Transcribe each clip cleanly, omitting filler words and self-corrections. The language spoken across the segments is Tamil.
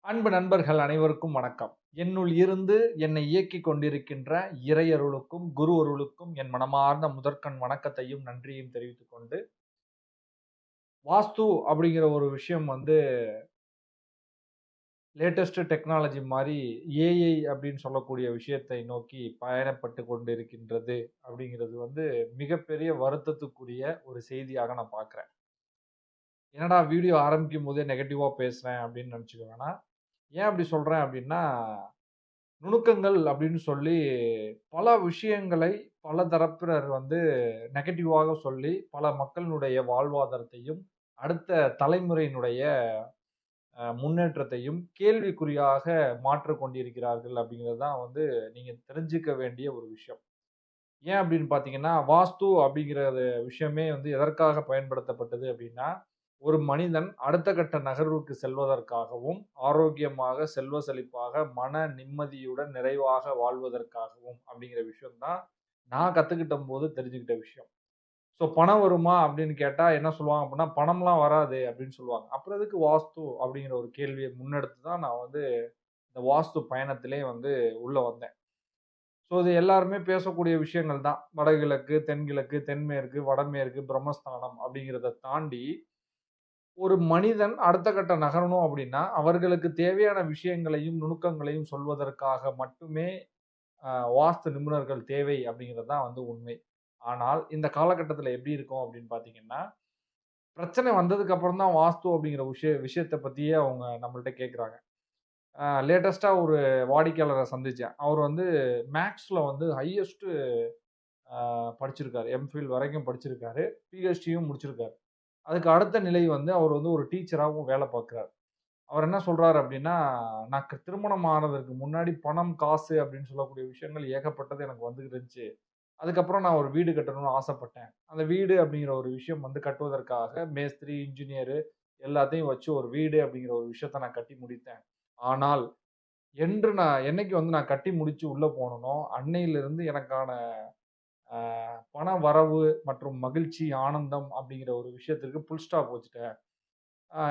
அன்பு நண்பர்கள் அனைவருக்கும் வணக்கம். என்னுள் இருந்து என்னை இயக்கிக் கொண்டிருக்கின்ற இறையருளுக்கும், குரு அருளுக்கும் என் மனமார்ந்த முதற்கண் வணக்கத்தையும், நன்றியையும் தெரிவித்துக் கொண்டு, வாஸ்து அப்படிங்கிற ஒரு விஷயம் வந்து லேட்டஸ்ட் டெக்னாலஜி மாரி ஏஐ அப்படின்னு சொல்லக்கூடிய விஷயத்தை நோக்கி பயணப்பட்டு கொண்டிருக்கின்றது அப்படிங்கிறது வந்து மிகப்பெரிய வருத்தத்துக்குரிய ஒரு செய்தியாக நான் பார்க்கிறேன். என்னடா வீடியோ ஆரம்பிக்கும்போதே நெகட்டிவா பேசுறேன் அப்படின்னு நினைச்சுக்க வேணாம். ஏன் அப்படி சொல்றேன் அப்படின்னா நுணுக்கங்கள் அப்படின்னு சொல்லி பல விஷயங்களை பல தரப்பினர் வந்து நெகட்டிவாக சொல்லி பல மக்களினுடைய வாழ்வாதாரத்தையும், அடுத்த தலைமுறையினுடைய முன்னேற்றத்தையும் கேள்விக்குறியாக மாற்றிக் கொண்டிருக்கிறார்கள் அப்படிங்கிறது தான் வந்து நீங்க தெரிஞ்சுக்க வேண்டிய ஒரு விஷயம். ஏன் அப்படின்னு பார்த்தீங்கன்னா, வாஸ்து அப்படிங்கிறது விஷயமே வந்து எதற்காக பயன்படுத்தப்பட்டது அப்படின்னா, ஒரு மனிதன் அடுத்த கட்ட நகர்வுக்கு செல்வதற்காகவும், ஆரோக்கியமாக, செல்வ செழிப்பாக, மன நிம்மதியுடன் நிறைவாக வாழ்வதற்காகவும் அப்படிங்கிற விஷயம் தான் நான் கத்துக்கிட்டம்போது தெரிஞ்சுக்கிட்ட விஷயம். ஸோ பணம் வருமா அப்படின்னு கேட்டா என்ன சொல்லுவாங்க அப்படின்னா, "பணம்லாம் வராது" அப்படின்னு சொல்லுவாங்க. அப்புறம் எதுக்கு வாஸ்து அப்படிங்கிற ஒரு கேள்விய முன்னெடுத்து தான் நான் வந்து இந்த வாஸ்து பயணத்திலே வந்து உள்ள வந்தேன். ஸோ இது எல்லாருமே பேசக்கூடிய விஷயங்கள் தான். வடகிழக்கு, தென்கிழக்கு, தென்மேற்கு, வடமேற்கு, பிரம்மஸ்தானம் அப்படிங்கிறத தாண்டி, ஒரு மனிதன் அடுத்த கட்ட நகரணும் அப்படின்னா, அவர்களுக்கு தேவையான விஷயங்களையும், நுணுக்கங்களையும் சொல்வதற்காக மட்டுமே வாஸ்து நிபுணர்கள் தேவை அப்படிங்கிறது தான் வந்து உண்மை. ஆனால் இந்த காலகட்டத்தில எப்படி இருக்கும் அப்படின்னு பார்த்தீங்கன்னா, பிரச்சனை வந்ததுக்கு அப்புறம் தான் வாஸ்து அப்படிங்கிற விஷயத்த பத்தியே அவங்க நம்மள்ட்ட கேட்குறாங்க. லேட்டஸ்ட்டா ஒரு வாடிக்கையாளர சந்திச்சேன். அவர் வந்து மேத்ஸ்ல வந்து ஹையஸ்ட் படிச்சிருக்காரு. எம்.ஃபில் வரைக்கும் படிச்சிருக்காரு. பிஹெச்டியும் முடிச்சிருக்காரு. அதுக்கு அடுத்த நிலை வந்து அவர் வந்து ஒரு டீச்சராவும் வேலை பார்க்கிறார். அவர் என்ன சொல்றாரு அப்டின்னா, "நான் திருமணம் ஆனதற்கு முன்னாடி பணம், காசு அப்டின்னு சொல்லக்கூடிய விஷயங்கள் ஏகப்பட்டது எனக்கு வந்துகிட்டு இருந்துச்சு. அதுக்கப்புறம் நான் ஒரு வீடு கட்டணும்னு ஆசைப்பட்டேன். அந்த வீடு அப்டிங்கிற ஒரு விஷயம் வந்து கட்டுவதற்காக மேஸ்திரி, இன்ஜினியர் எல்லாத்தையும் வச்சு ஒரு வீடு அப்டிங்கிற ஒரு விஷயத்த நான் கட்டி முடித்தேன். ஆனால் என்னைக்கு வந்து நான் கட்டி முடிச்சு உள்ள போனனோ, அன்னையிலிருந்து எனக்கான அ பண வரவு மற்றும் மகிழ்ச்சி, ஆனந்தம் அப்படிங்கிற ஒரு விஷயத்திற்கு புல் ஸ்டாப் வச்சுட்டேன்.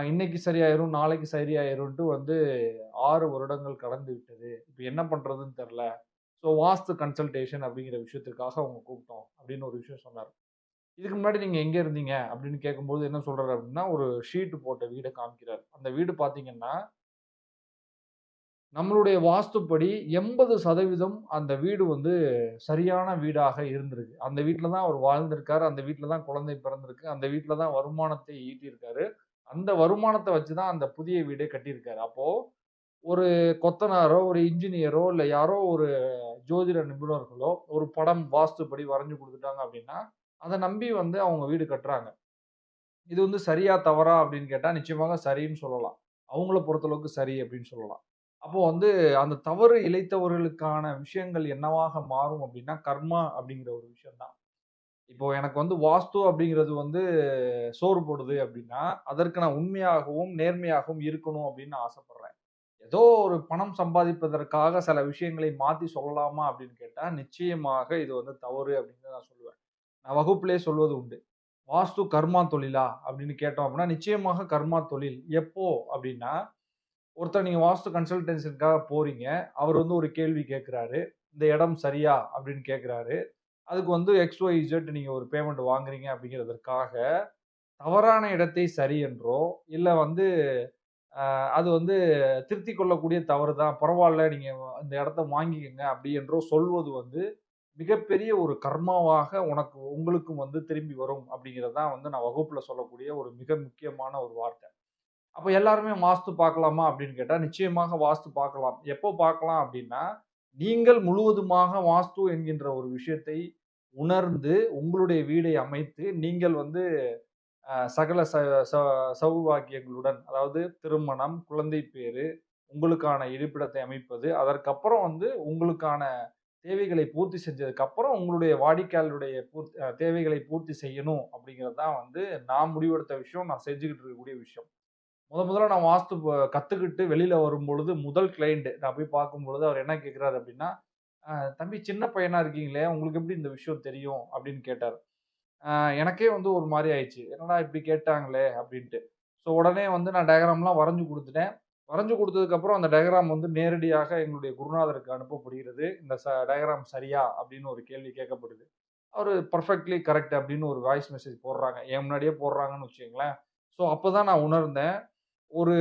இன்னைக்கு சரியாயிரும், நாளைக்கு சரியாயிரும்ன்ட்டு வந்து 6 வருடங்கள் கடந்து விட்டது. இப்ப என்ன பண்றதுன்னு தெரியல. ஸோ வாஸ்து கன்சல்டேஷன் அப்படிங்கிற விஷயத்திற்காக அவங்க கூப்பிட்டோம் அப்படின்னு ஒரு விஷயம் சொன்னாரு. இதுக்கு முன்னாடி நீங்க எங்க இருந்தீங்க? அப்படின்னு கேட்கும்போது என்ன சொல்றாரு அப்படின்னா, ஒரு ஷீட் போட்ட வீட காமிக்கிறாரு. அந்த வீடு பார்த்தீங்கன்னா, நம்மளுடைய வாஸ்துப்படி 80% அந்த வீடு வந்து சரியான வீடாக இருந்திருக்கு. அந்த வீட்ல தான் அவர் வாழ்ந்திருக்காரு. அந்த வீட்ல தான் குழந்தை பிறந்திருக்கு. அந்த வீட்ல தான் வருமானத்தை ஈட்டியிருக்காரு. அந்த வருமானத்த வச்சு தான் அந்த புதிய வீடே கட்டியிருக்காரு. அப்போ ஒரு கொத்தனாரோ, ஒரு இன்ஜினியரோ, இல்ல யாரோ ஒரு ஜோதிட நிபுணர்களோ, ஒரு படம் வாஸ்துப்படி வரைஞ்சு குடுத்துட்டாங்க அப்டின்னா, அத நம்பி வந்து அவங்க வீடு கட்டுறாங்க. இது வந்து சரியா? தவறா? அப்டின்னு கேட்டா நிச்சயமாக சரின்னு சொல்லலாம். அவங்கள பொறுத்தளவுக்கு சரி அப்டின்னு சொல்லலாம். அப்போ வந்து அந்த தவறு இழைத்தவர்களுக்கான விஷயங்கள் என்னவாக மாறும் அப்டின்னா, கர்மா அப்டிங்கிற ஒரு விஷயம் தான். இப்போ எனக்கு வந்து வாஸ்து அப்டிங்கிறது வந்து சோறு போடுது அப்டின்னா, அதற்கு நான் உண்மையாகவும், நேர்மையாகவும் இருக்கணும் அப்டின்னு நான் ஆசைப்படுறேன். ஏதோ ஒரு பணம் சம்பாதிப்பதற்காக சில விஷயங்களை மாத்தி சொல்லலாமா அப்டின்னு கேட்டா, நிச்சயமாக இது வந்து தவறு அப்டின்னு தான் நான் சொல்லுவேன். நான் வகுப்பிலேயே சொல்வது உண்டு. "வாஸ்து கர்மா தொழிலா?" அப்டின்னு கேட்டோம் அப்டின்னா, நிச்சயமாக கர்மா தொழில். எப்போ அப்டின்னா, ஒருத்தர் நீங்க வாஸ்து கன்சல்டன்சிக்காக போறீங்க. அவர் வந்து ஒரு கேள்வி கேட்கிறாரு. "இந்த இடம் சரியா?" அப்டின்னு கேட்கிறாரு. அதுக்கு வந்து XYZ நீங்க ஒரு பேமெண்ட் வாங்குறீங்க அப்டிங்கிறதற்காக, தவறான இடத்தை சரி என்றோ, இல்ல வந்து அது வந்து திருத்திக் கொள்ளக்கூடிய தவறு தான். பரவால்ல நீங்க இந்த இடத்த வாங்கிக்கங்க அப்படி என்றோ சொல்வது வந்து, மிகப்பெரிய ஒரு கர்மாவாக உங்களுக்கும் வந்து திரும்பி வரும் அப்படிங்கிறது தான் வந்து நான் வகுப்புல சொல்லக்கூடிய ஒரு மிக முக்கியமான ஒரு வார்த்தை. அப்ப எல்லாருமே வாஸ்து பார்க்கலாமா அப்படின்னு கேட்டா, நிச்சயமாக வாஸ்து பார்க்கலாம். எப்போ பார்க்கலாம் அப்படின்னா, நீங்கள் முழுவதுமாக வாஸ்து என்கின்ற ஒரு விஷயத்தை உணர்ந்து, உங்களுடைய வீடை அமைத்து, நீங்கள் வந்து சகல ச ச சௌபாக்கியங்களுடன் அதாவது திருமணம், குழந்தை பேறு, உங்களுக்கான இருப்பிடத்தை அமைப்பது, அதற்கப்புறம் வந்து உங்களுக்கான தேவைகளை பூர்த்தி செஞ்சதுக்கு அப்புறம் உங்களுடைய வாடிக்கையாளருடைய தேவைகளை பூர்த்தி செய்யணும் அப்படிங்கிறது தான் வந்து நான் முடிவெடுத்த விஷயம். நான் செஞ்சுகிட்டு இருக்கக்கூடிய விஷயம். முதல்ல நான் வாஸ்து கத்துக்கிட்டு வெளியில வரும்பொழுது முதல் கிளையன்ட் நான் போய் பார்க்கும்பொழுது அவர் என்ன கேட்கிறாரு அப்படின்னா, "தம்பி சின்ன பையனா இருக்கீங்களே, உங்களுக்கு எப்படி இந்த விஷயம் தெரியும்?" அப்படின்னு கேட்டாரு. அ எனக்கே வந்து ஒரு மாரி ஆயிடுச்சு. என்னடா இப்படி கேட்டாங்களே! அப்படின்ட்டு. ஸோ உடனே வந்து நான் டயகிராம்லாம் வரைஞ்சு குடுத்துட்டேன். வரைஞ்சு குடுத்ததுக்கப்புறம் அந்த டயகிராம் வந்து நேரடியாக எங்களுடைய குருநாதருக்கு அனுப்பப்படுகிறது. இந்த டயகிராம் சரியா? அப்படின்னு ஒரு கேள்வி கேட்கப்படுது. அவரு பெர்ஃபெக்ட்லி கரெக்ட் அப்படின்னு ஒரு வாய்ஸ் மெசேஜ் போடுறாங்க. என் முன்னாடியே போடுறாங்கன்னு வச்சுக்கங்களேன். ஸோ அப்பதான் நான் உணர்ந்தேன். ஒரு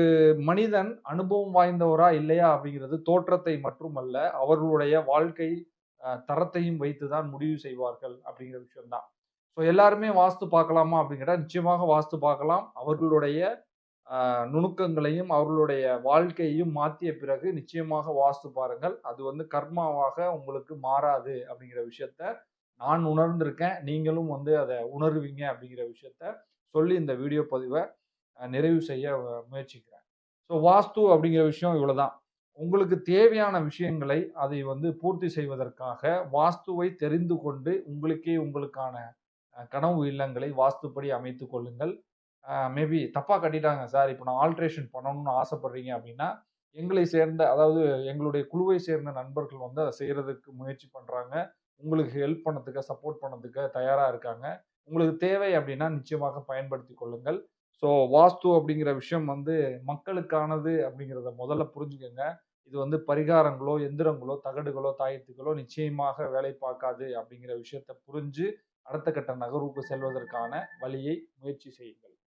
மனிதன் அனுபவம் வாய்ந்தவரா? இல்லையா? அப்படிங்கிறது தோற்றத்தை மட்டுமல்ல, அவர்களுடைய வாழ்க்கை தரத்தையும் வைத்து தான் முடிவு செய்வார்கள் அப்படிங்கிற விஷயம் தான். ஸோ எல்லாருமே வாஸ்து பார்க்கலாமா? அப்படின்னு கேட்டா, நிச்சயமாக வாஸ்து பார்க்கலாம். அவர்களுடைய நுணுக்கங்களையும், அவர்களுடைய வாழ்க்கையையும் மாத்திய பிறகு நிச்சயமாக வாஸ்து பாருங்கள். அது வந்து கர்மாவாக உங்களுக்கு மாறாது அப்படிங்கிற விஷயத்த நான் உணர்ந்திருக்கேன். நீங்களும் வந்து அத உணருவீங்க அப்படிங்கிற விஷயத்த சொல்லி இந்த வீடியோ பதிவ நிறைவு செய்ய முயற்சிக்கிறேன். ஸோ வாஸ்து அப்படிங்கிற விஷயம் இவ்வளவுதான். உங்களுக்கு தேவையான விஷயங்களை அதை வந்து பூர்த்தி செய்வதற்காக வாஸ்துவை தெரிந்து கொண்டு உங்களுக்கே உங்களுக்கான கனவு இல்லங்களை வாஸ்துப்படி அமைத்துக் கொள்ளுங்கள். மேபி தப்பா கட்டிட்டாங்க சார். இப்ப நான் ஆல்டரேஷன் பண்ணணும்னு ஆசைப்படுறீங்க அப்படின்னா, எங்களை சேர்ந்த அதாவது எங்களுடைய குழுவை சேர்ந்த நண்பர்கள் வந்து அத செய்றதுக்கு முயற்சி பண்றாங்க. உங்களுக்கு ஹெல்ப் பண்ணதுக்கு, சப்போர்ட் பண்ணதுக்கு தயாரா இருக்காங்க. உங்களுக்கு தேவை அப்படின்னா நிச்சயமாக பயன்படுத்திக் கொள்ளுங்கள். ஸோ வாஸ்து அப்படிங்கிற விஷயம் வந்து மக்களுக்கானது அப்படிங்கிறத முதல்ல புரிஞ்சுக்கங்க. இது வந்து பரிகாரங்களோ, எந்திரங்களோ, தகடுகளோ, தாயத்துகளோ நிச்சயமாக வேலை பார்க்காது அப்படிங்கிற விஷயத்த புரிஞ்சு, அடுத்த கட்ட நகர்வுக்கு செல்வதற்கான வழியை முயற்சி செய்யுங்கள்.